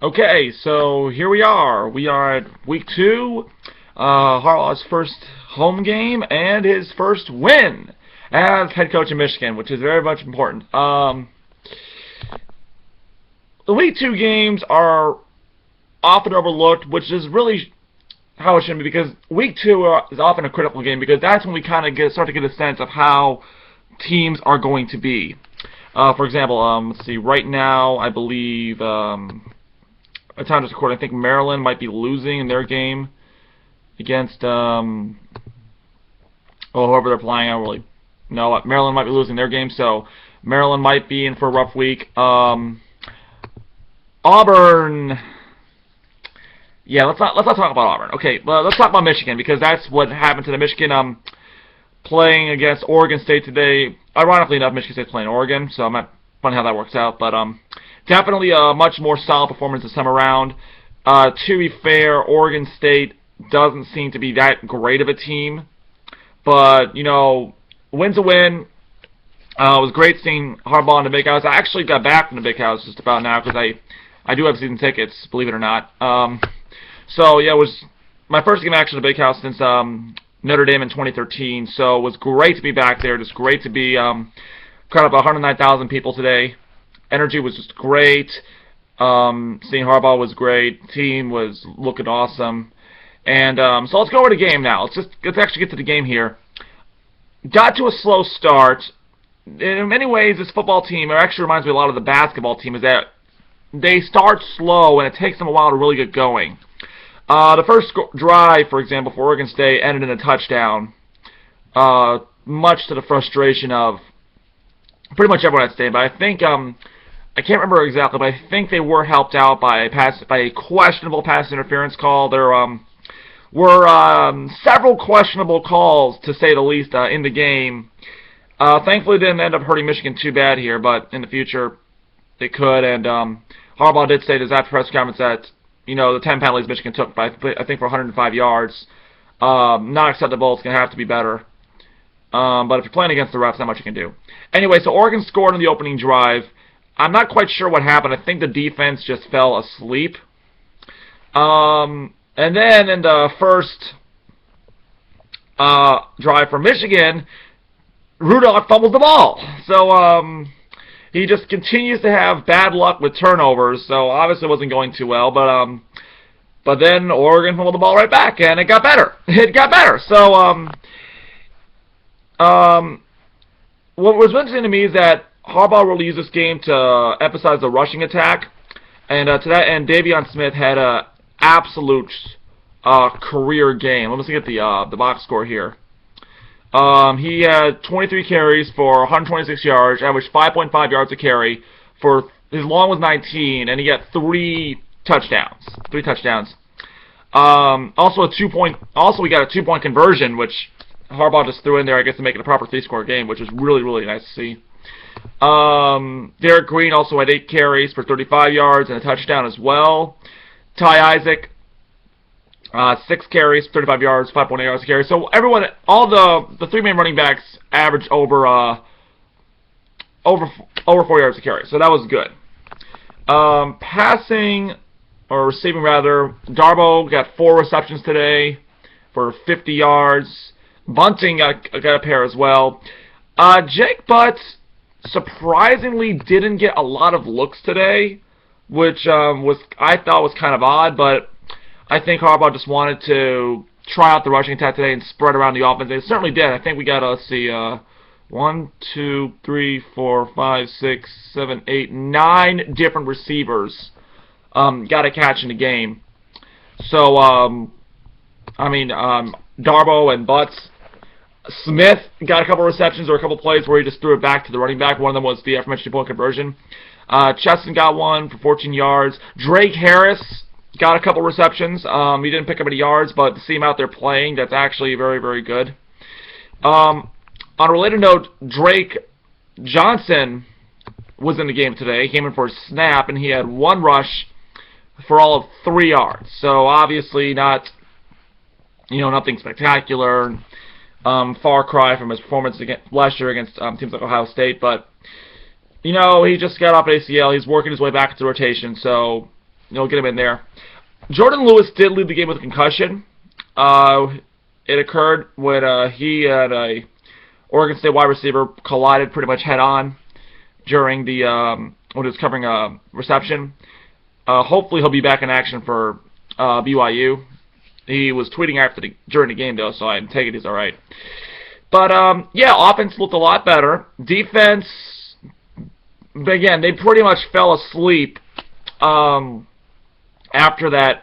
Okay, so here we are. We are at week 2, Harbaugh's first home game and his first win as head coach in Michigan, which is very much important. The week 2 games are often overlooked, which is really how it should be, because week 2 is often a critical game because that's when we kind of start to get a sense of how teams are going to be. For example, let's see. Right now, I believe at time of recording, I think Maryland might be losing in their game against whoever they're playing. I don't really know. Maryland might be losing their game, so Maryland might be in for a rough week. Auburn. Yeah, let's not talk about Auburn. Okay, well, let's talk about Michigan because that's what happened to the Michigan playing against Oregon State today. Ironically enough, Michigan State's playing Oregon, so I'm not funny how that works out. But definitely a much more solid performance this time around. To be fair, Oregon State doesn't seem to be that great of a team, but you know, win's a win. It was great seeing Harbaugh in the Big House. I actually got back from the Big House just about now because I do have season tickets, believe it or not. So yeah, it was my first game actually in the Big House since Notre Dame in 2013. So it was great to be back there. Just great to be caught up 109,000 people today. Energy was just great. Seeing Harbaugh was great. Team was looking awesome. And so let's go over the game now. Let's actually get to the game here. Got to a slow start. In many ways, this football team, it actually reminds me a lot of the basketball team, is that they start slow and it takes them a while to really get going. The first drive, for example, for Oregon State ended in a touchdown, much to the frustration of pretty much everyone at State. But I think I can't remember exactly, but I think they were helped out by a questionable pass interference call. There were several questionable calls, to say the least, in the game. Thankfully, it didn't end up hurting Michigan too bad here, but in the future, it could. And Harbaugh did say this after press conference that, you know, the 10 penalties Michigan took, I think for 105 yards, not acceptable. It's going to have to be better. But if you're playing against the refs, not much you can do. Anyway, so Oregon scored on the opening drive. I'm not quite sure what happened. I think the defense just fell asleep. And then in the first drive for Michigan, Rudolph fumbled the ball. So he just continues to have bad luck with turnovers. So obviously it wasn't going too well. But then Oregon fumbled the ball right back, and it got better. It got better. So what was interesting to me is that Harbaugh really used this game to emphasize the rushing attack, and to that end, Davion Smith had an absolute career game. Let me get the box score here. He had 23 carries for 126 yards, averaged 5.5 yards a carry. For his long was 19, and he got 3 touchdowns. Also we got a 2-point conversion, which Harbaugh just threw in there, I guess, to make it a proper 3-score game, which was really, really nice to see. Derek Green also had 8 carries for 35 yards and a touchdown as well. Ty Isaac, 6 carries, 35 yards, 5.8 yards a carry. So everyone, all the 3 main running backs averaged over 4 yards a carry. So that was good. Passing, or receiving rather, Darboh got 4 receptions today for 50 yards. Bunting got a pair as well. Jake Butt surprisingly didn't get a lot of looks today, which I thought was kind of odd, but I think Harbaugh just wanted to try out the rushing attack today and spread around the offense. They certainly did. I think we got, let's see, 1, 2, 3, 4, 5, 6, 7, 8, 9 different receivers got a catch in the game. So, Darboh and Butts. Smith got a couple receptions or a couple plays where he just threw it back to the running back. One of them was the aforementioned 2-point conversion. Cheston got one for 14 yards. Drake Harris got a couple receptions. He didn't pick up any yards, but to see him out there playing, that's actually very, very good. On a related note, Drake Johnson was in the game today. He came in for a snap, and he had 1 rush for all of 3 yards. So obviously not, nothing spectacular. Far cry from his performance last year against teams like Ohio State, but he just got off ACL. He's working his way back into rotation, so get him in there. Jordan Lewis did lead the game with a concussion. It occurred when he and a Oregon State wide receiver collided pretty much head-on during the when he was covering a reception. Hopefully he'll be back in action for BYU. He was tweeting during the game, though, so I take it he's all right. But, yeah, offense looked a lot better. Defense, again, they pretty much fell asleep after that.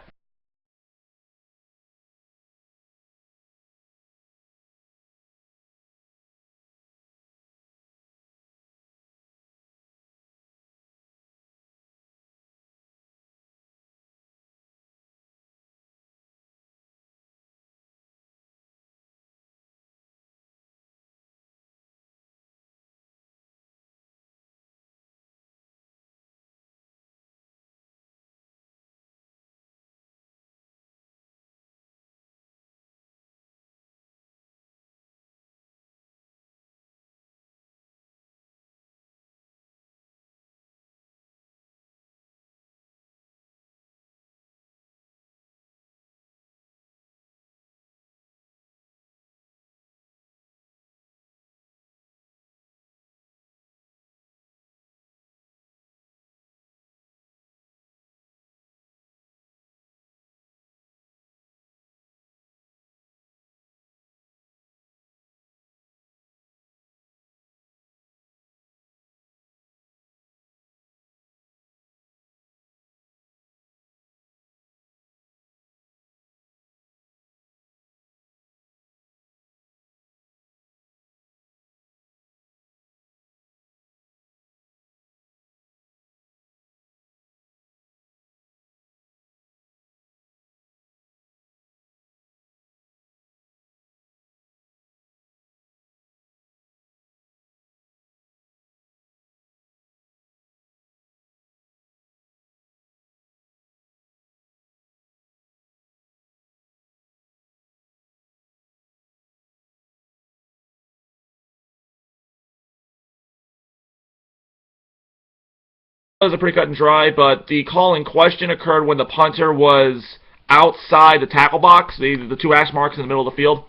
It was a pretty cut and dry, but the call in question occurred when the punter was outside the tackle box, the two hash marks in the middle of the field.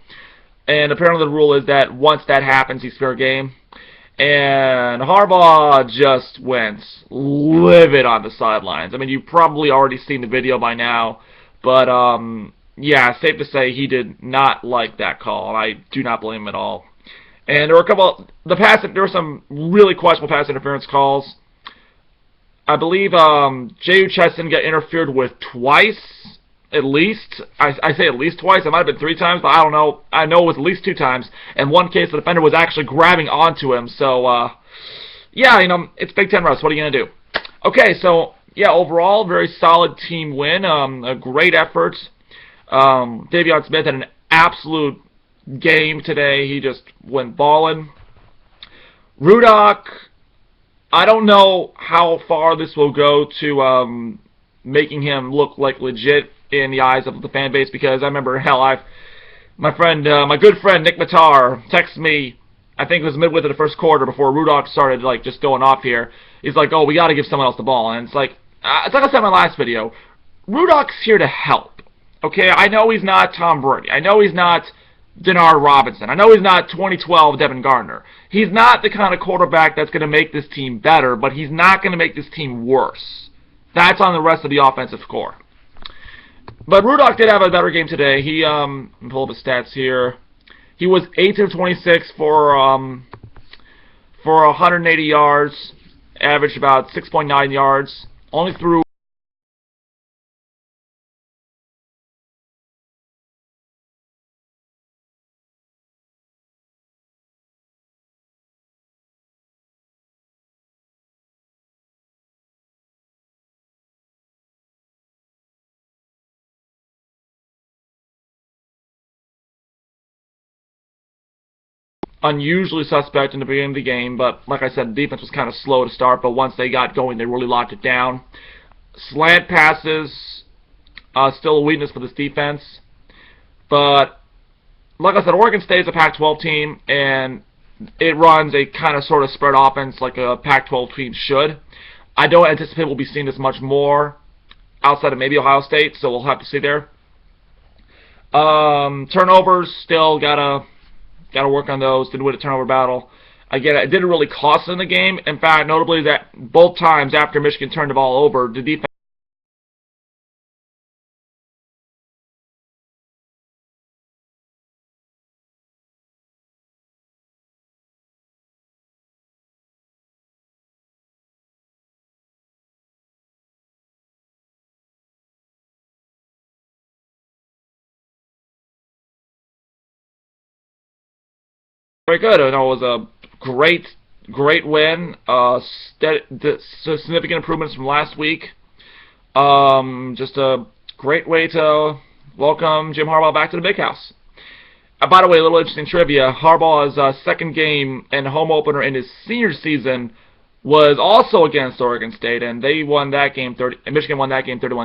And apparently the rule is that once that happens, he's fair game. And Harbaugh just went livid on the sidelines. I mean, you've probably already seen the video by now, but yeah, safe to say he did not like that call, and I do not blame him at all. And there were some really questionable pass interference calls. I believe J.U. Cheston got interfered with twice, at least. I say at least twice. It might have been 3 times, but I don't know. I know it was at least 2 times. In one case, the defender was actually grabbing onto him. So, yeah, it's Big Ten refs. What are you going to do? Okay, so, yeah, overall, very solid team win. A great effort. Davion Smith had an absolute game today. He just went balling. Rudock, I don't know how far this will go to making him look like legit in the eyes of the fan base, because I remember, my good friend Nick Matar texted me, I think it was midway through the first quarter before Rudock started just going off here. He's like, oh, we got to give someone else the ball. And it's like I said in my last video, Rudock's here to help. Okay, I know he's not Tom Brady. I know he's not Denard Robinson. I know he's not 2012 Devin Gardner. He's not the kind of quarterback that's going to make this team better, but he's not going to make this team worse. That's on the rest of the offensive core. But Rudock did have a better game today. He, let me pull up his stats here. He was 8 of 26 for 180 yards, averaged about 6.9 yards. Only threw unusually suspect in the beginning of the game, but like I said, the defense was kind of slow to start, but once they got going, they really locked it down. Slant passes, still a weakness for this defense, but like I said, Oregon State is a Pac-12 team, and it runs a kind of sort of spread offense like a Pac-12 team should. I don't anticipate we'll be seeing this much more outside of maybe Ohio State, so we'll have to see there. Turnovers, still gotta work on those. Didn't win a turnover battle. Again, it didn't really cost them the game. In fact, notably that both times after Michigan turned the ball over, the defense very good. It was a great win. Significant improvements from last week. Just a great way to welcome Jim Harbaugh back to the big house. By the way, a little interesting trivia. Harbaugh's second game and home opener in his senior season was also against Oregon State, and they won that game 30. And Michigan won that game 31.